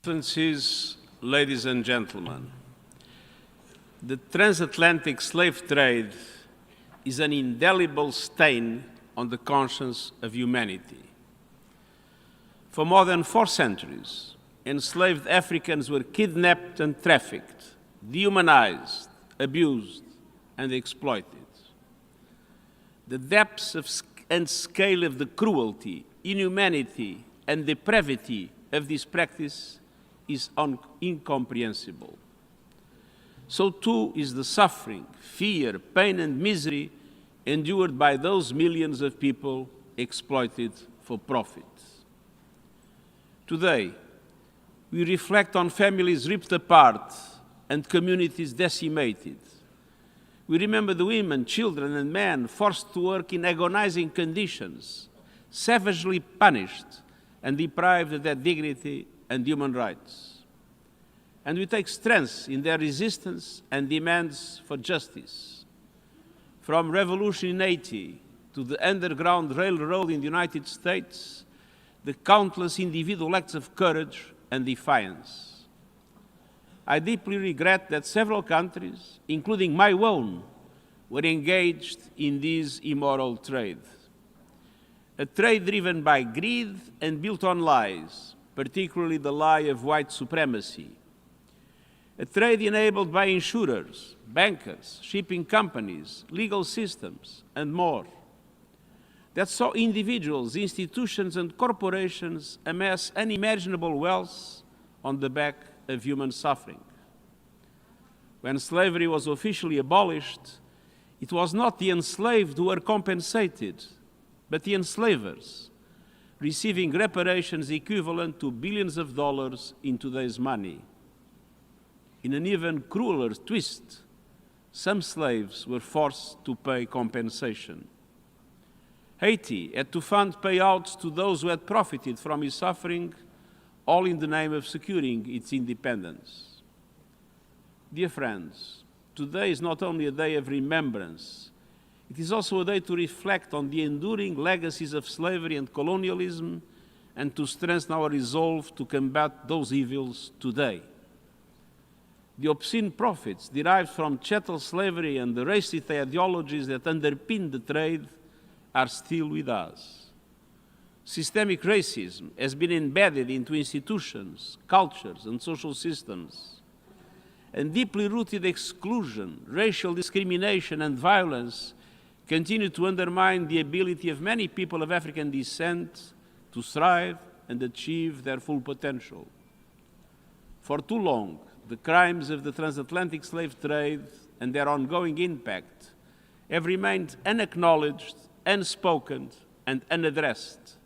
Excellencies, ladies and gentlemen, the transatlantic slave trade is an indelible stain on the conscience of humanity. For more than 4 centuries, enslaved Africans were kidnapped and trafficked, dehumanized, abused, and exploited. The depths and scale of the cruelty, inhumanity, and depravity of this practice is incomprehensible. So too is the suffering, fear, pain, and misery endured by those millions of people exploited for profit. Today, we reflect on families ripped apart and communities decimated. We remember the women, children, and men forced to work in agonizing conditions, savagely punished and deprived of their dignity and human rights. And we take strength in their resistance and demands for justice. From revolution in Haiti to the Underground Railroad in the United States, the countless individual acts of courage and defiance. I deeply regret that several countries, including my own, were engaged in this immoral trade. A trade driven by greed and built on lies, particularly the lie of white supremacy. A trade enabled by insurers, bankers, shipping companies, legal systems, and more. That saw individuals, institutions, and corporations amass unimaginable wealth on the back of human suffering. When slavery was officially abolished, it was not the enslaved who were compensated, but the enslavers, receiving reparations equivalent to billions of dollars in today's money. In an even crueler twist, some slaves were forced to pay compensation. Haiti had to fund payouts to those who had profited from his suffering, all in the name of securing its independence. Dear friends, today is not only a day of remembrance, it is also a day to reflect on the enduring legacies of slavery and colonialism and to strengthen our resolve to combat those evils today. The obscene profits derived from chattel slavery and the racist ideologies that underpin the trade are still with us. Systemic racism has been embedded into institutions, cultures, and social systems. And deeply rooted exclusion, racial discrimination, and violence continue to undermine the ability of many people of African descent to thrive and achieve their full potential. For too long, the crimes of the transatlantic slave trade and their ongoing impact have remained unacknowledged, unspoken, and unaddressed.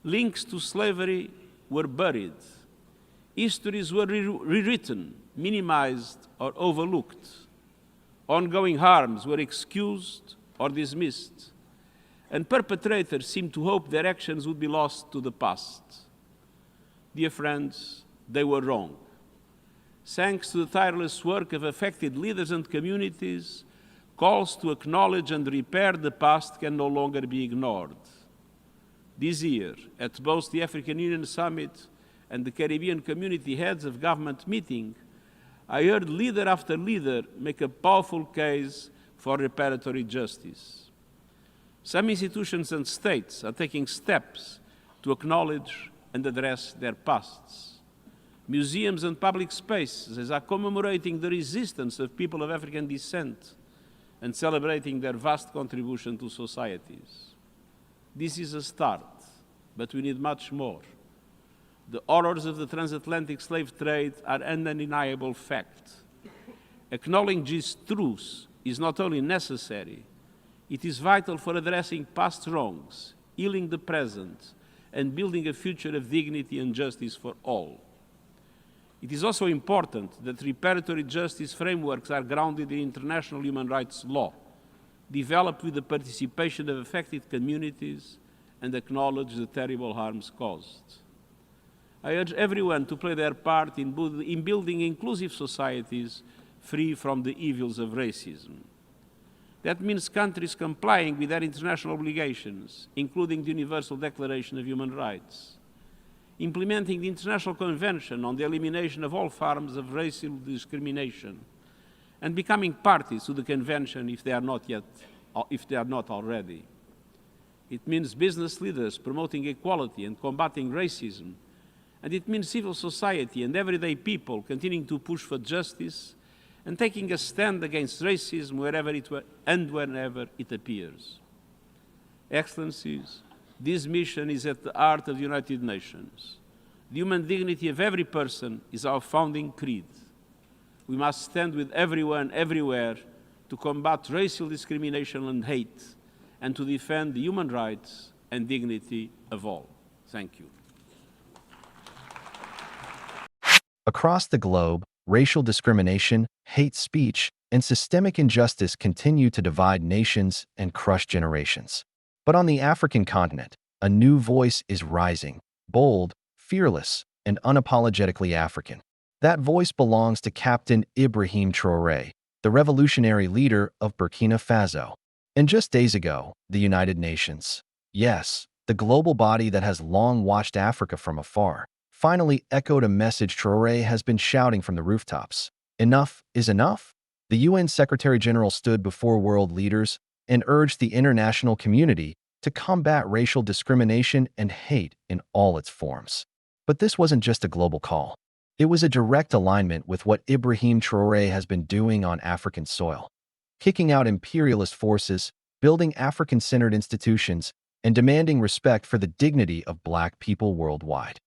Links to slavery were buried. Histories were rewritten, minimized, or overlooked. Ongoing harms were excused or dismissed, and perpetrators seemed to hope their actions would be lost to the past. Dear friends, they were wrong. Thanks to the tireless work of affected leaders and communities, calls to acknowledge and repair the past can no longer be ignored. This year, at both the African Union Summit and the Caribbean Community Heads of Government meeting, I heard leader after leader make a powerful case for reparatory justice. Some institutions and states are taking steps to acknowledge and address their pasts. Museums and public spaces are commemorating the resistance of people of African descent and celebrating their vast contribution to societies. This is a start, but we need much more. The horrors of the transatlantic slave trade are an undeniable fact. Acknowledging this truth is not only necessary, it is vital for addressing past wrongs, healing the present, and building a future of dignity and justice for all. It is also important that reparatory justice frameworks are grounded in international human rights law, developed with the participation of affected communities, and acknowledge the terrible harms caused. I urge everyone to play their part in building inclusive societies free from the evils of racism. That means countries complying with their international obligations, including the Universal Declaration of Human Rights. implementing the International Convention on the Elimination of All Forms of Racial Discrimination, and becoming parties to the Convention if they are not already. It means business leaders promoting equality and combating racism, and it means civil society and everyday people continuing to push for justice and taking a stand against racism wherever and whenever it appears. Excellencies, this mission is at the heart of the United Nations. The human dignity of every person is our founding creed. We must stand with everyone, everywhere, to combat racial discrimination and hate, and to defend the human rights and dignity of all. Thank you. Across the globe, racial discrimination, hate speech, and systemic injustice continue to divide nations and crush generations. But on the African continent, a new voice is rising, bold, fearless, and unapologetically African. That voice belongs to Captain Ibrahim Traoré, the revolutionary leader of Burkina Faso. And just days ago, the United Nations, yes, the global body that has long watched Africa from afar, finally echoed a message Traoré has been shouting from the rooftops. Enough is enough. The UN Secretary-General stood before world leaders and urged the international community to combat racial discrimination and hate in all its forms. But this wasn't just a global call. It was a direct alignment with what Ibrahim Traoré has been doing on African soil, kicking out imperialist forces, building African-centered institutions, and demanding respect for the dignity of Black people worldwide.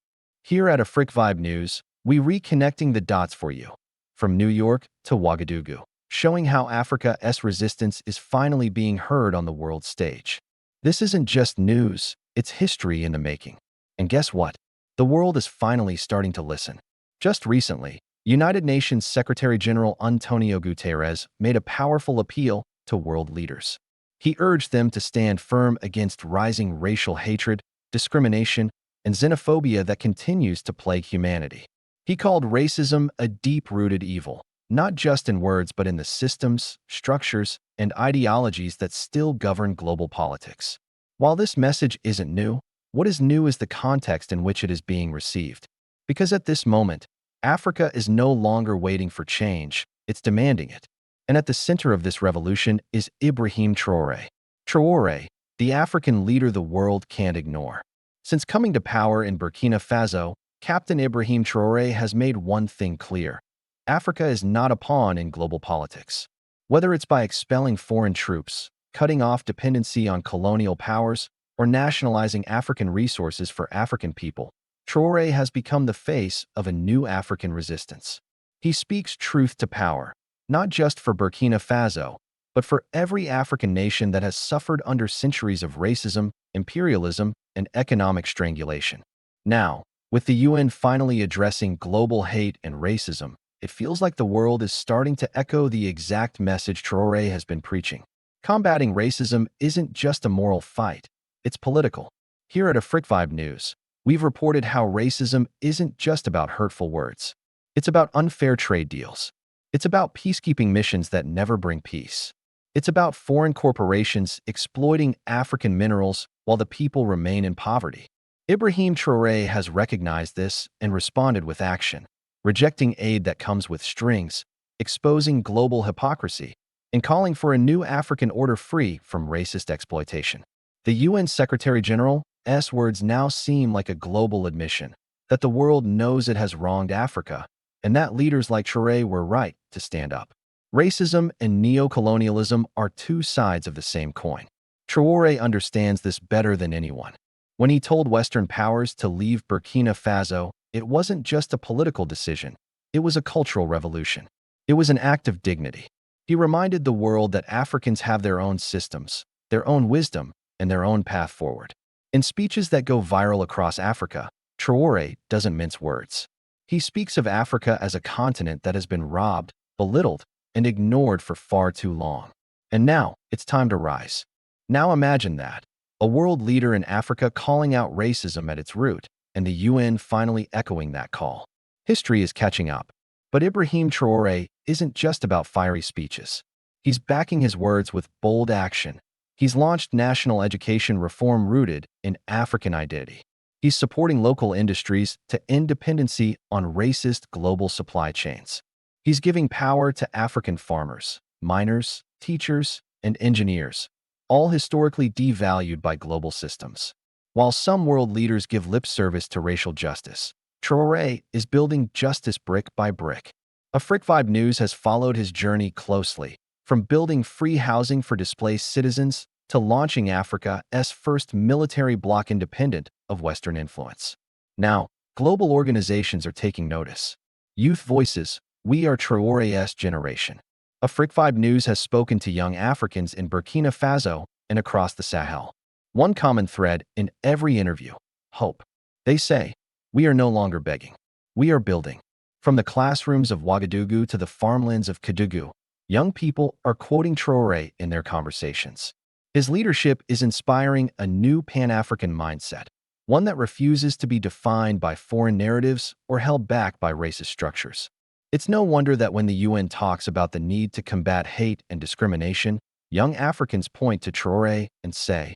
Here at Afrique Vibe News, we reconnecting the dots for you, from New York to Ouagadougou, showing how Africa's resistance is finally being heard on the world stage. This isn't just news, it's history in the making. And guess what? The world is finally starting to listen. Just recently, United Nations Secretary-General Antonio Guterres made a powerful appeal to world leaders. He urged them to stand firm against rising racial hatred, discrimination, and xenophobia that continues to plague humanity. He called racism a deep-rooted evil, not just in words but in the systems, structures, and ideologies that still govern global politics. While this message isn't new, what is new is the context in which it is being received. Because at this moment, Africa is no longer waiting for change, it's demanding it. And at the center of this revolution is Ibrahim Traoré. Traoré, the African leader the world can't ignore. Since coming to power in Burkina Faso, Captain Ibrahim Traoré has made one thing clear. Africa is not a pawn in global politics. Whether it's by expelling foreign troops, cutting off dependency on colonial powers, or nationalizing African resources for African people, Traoré has become the face of a new African resistance. He speaks truth to power, not just for Burkina Faso, but for every African nation that has suffered under centuries of racism, imperialism, and economic strangulation. Now, with the UN finally addressing global hate and racism, it feels like the world is starting to echo the exact message Traoré has been preaching. Combating racism isn't just a moral fight, it's political. Here at Afrique Vibe News, we've reported how racism isn't just about hurtful words. It's about unfair trade deals. It's about peacekeeping missions that never bring peace. It's about foreign corporations exploiting African minerals while the people remain in poverty. Ibrahim Traoré has recognized this and responded with action, rejecting aid that comes with strings, exposing global hypocrisy, and calling for a new African order free from racist exploitation. The UN Secretary-General's words now seem like a global admission that the world knows it has wronged Africa, and that leaders like Traoré were right to stand up. Racism and neo-colonialism are two sides of the same coin. Traoré understands this better than anyone. When he told Western powers to leave Burkina Faso, it wasn't just a political decision. It was a cultural revolution. It was an act of dignity. He reminded the world that Africans have their own systems, their own wisdom, and their own path forward. In speeches that go viral across Africa, Traoré doesn't mince words. He speaks of Africa as a continent that has been robbed, belittled, and ignored for far too long. And now, it's time to rise. Now imagine that. A world leader in Africa calling out racism at its root, and the UN finally echoing that call. History is catching up. But Ibrahim Traoré isn't just about fiery speeches. He's backing his words with bold action. He's launched national education reform rooted in African identity. He's supporting local industries to end dependency on racist global supply chains. He's giving power to African farmers, miners, teachers, and engineers, all historically devalued by global systems. While some world leaders give lip service to racial justice, Traoré is building justice brick by brick. Afrique Vibe News has followed his journey closely, from building free housing for displaced citizens to launching Africa's first military bloc independent of Western influence. Now, global organizations are taking notice. Youth voices, we are Traoré's generation. Afrique Vibe News has spoken to young Africans in Burkina Faso and across the Sahel. One common thread in every interview: hope. They say, we are no longer begging. We are building. From the classrooms of Ouagadougou to the farmlands of Kédougou, young people are quoting Traoré in their conversations. His leadership is inspiring a new Pan-African mindset, one that refuses to be defined by foreign narratives or held back by racist structures. It's no wonder that when the UN talks about the need to combat hate and discrimination, young Africans point to Traoré and say,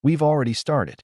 we've already started.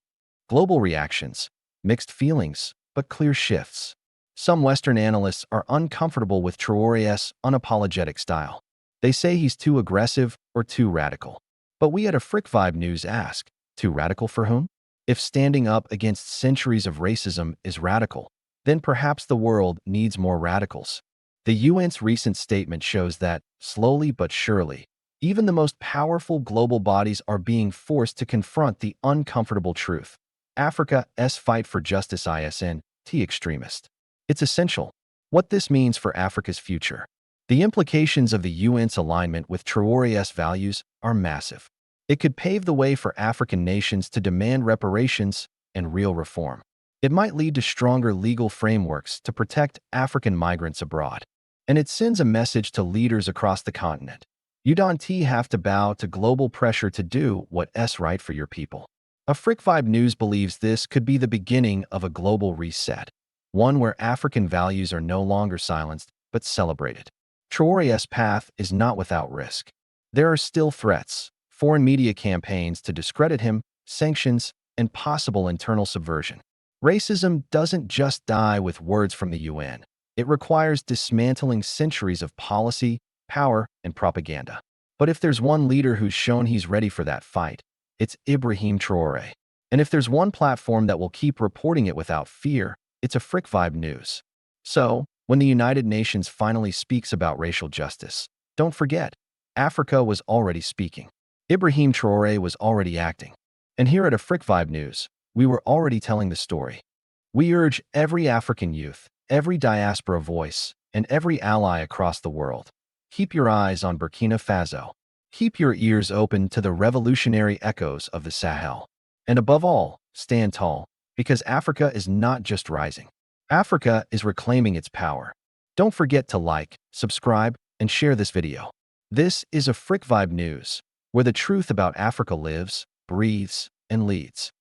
Global reactions, mixed feelings, but clear shifts. Some Western analysts are uncomfortable with Traoré's unapologetic style. They say he's too aggressive or too radical. But we at Afrique Vibe News ask, too radical for whom? If standing up against centuries of racism is radical, then perhaps the world needs more radicals. The UN's recent statement shows that, slowly but surely, even the most powerful global bodies are being forced to confront the uncomfortable truth. Africa's fight for justice isn't extremist. It's essential. What this means for Africa's future. The implications of the UN's alignment with Traoré's values are massive. It could pave the way for African nations to demand reparations and real reform. It might lead to stronger legal frameworks to protect African migrants abroad. And it sends a message to leaders across the continent. You don't have to bow to global pressure to do what's right for your people. Afrique Vibe News believes this could be the beginning of a global reset, one where African values are no longer silenced but celebrated. Traoré's path is not without risk. There are still threats, foreign media campaigns to discredit him, sanctions, and possible internal subversion. Racism doesn't just die with words from the UN. It requires dismantling centuries of policy, power, and propaganda. But if there's one leader who's shown he's ready for that fight, it's Ibrahim Traoré. And if there's one platform that will keep reporting it without fear, it's Afrique Vibe News. So, when the United Nations finally speaks about racial justice, don't forget, Africa was already speaking. Ibrahim Traoré was already acting. And here at Afrique Vibe News, we were already telling the story. We urge every African youth, every diaspora voice, and every ally across the world. Keep your eyes on Burkina Faso. Keep your ears open to the revolutionary echoes of the Sahel. And above all, stand tall, because Africa is not just rising. Africa is reclaiming its power. Don't forget to like, subscribe, and share this video. This is Afrique Vibe News, where the truth about Africa lives, breathes, and leads.